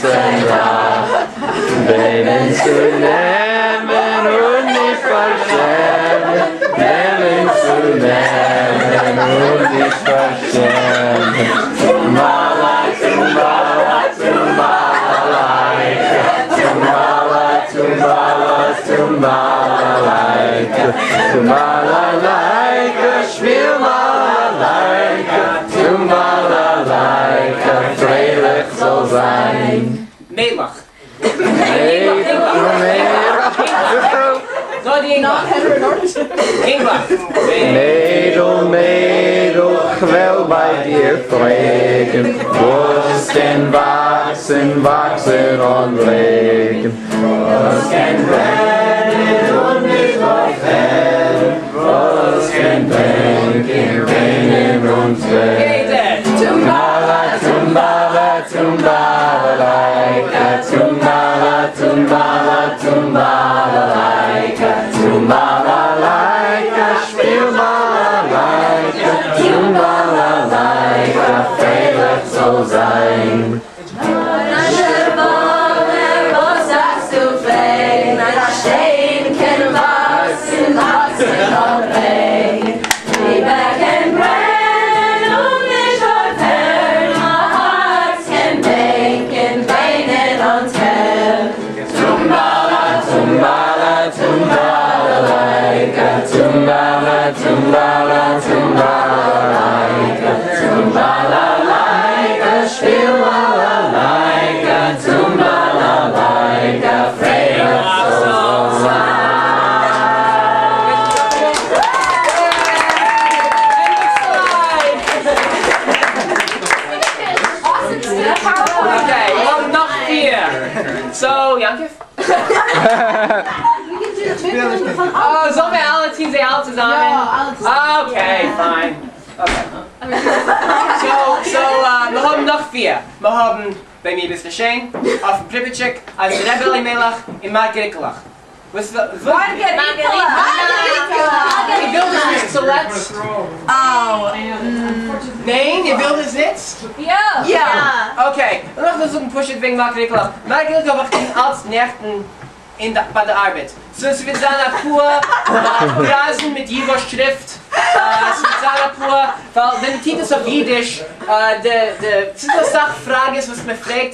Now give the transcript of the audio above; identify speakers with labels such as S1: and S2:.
S1: ganzen Tag. Nehmen zu nehmen und nicht verschämen. Nehmen zu nehmen und nicht verschämen. Tumbala, tumbala, tumbalalayka. Tumbala, tumbala, tumbalalayka. Tumbalalayka, spiel balalayka. Tumbalalayka, freilich soll sein.
S2: Melach.
S1: Melach.
S2: So die Englach. Englach.
S1: Mädel, Mädel, ich will bei dir fragen, was kann wachsen, wachsen und legen? Was kann brennen und nicht aufhören? Was kann denken, brennen und werden? Tumbala, tumbala, tumbalalayka. Tumbala, tumbala, tumbalalayka. Tumbalalayka, spiel balalayka. Tumbalalayka, freilich soll sein.
S3: Was sagst du pflegen? Ein Stein kann wachsen, wachsen und pflegen. Liebe kann brennen und nicht aufhören. Mein Herz kann denken, weinen und hören.
S1: Tumbala, tumbala, tumbalalayka. Tumbala, tumbala, tumbalalayka. Tumbalalayka, spiel balalayka. Tumbalalayka, freilich soll sein.
S2: Okay, noch 4. So, Yankif? Oh, sollen wir alle Teams alle zusammen?
S3: Ja, alle zusammen.
S2: Okay, fine. Okay. Wir haben noch 4. Wir haben bei mir bis geschehen, auf dem Pripitschik, als Rebelli Melach in Margerikelach. Was will das nicht zuletzt? Nein, ihr will das nicht?
S3: Ja.
S2: Okay, und noch so ein Push-It wegen Margerikelach. Margerikelach macht ihn als Nächten bei der Arbeit. So es wird sein pur Rasen mit jeder Schrift. Es wird sein pur, weil wenn die Titel auf Yiddish, die Sachfrage ist, was man fragt.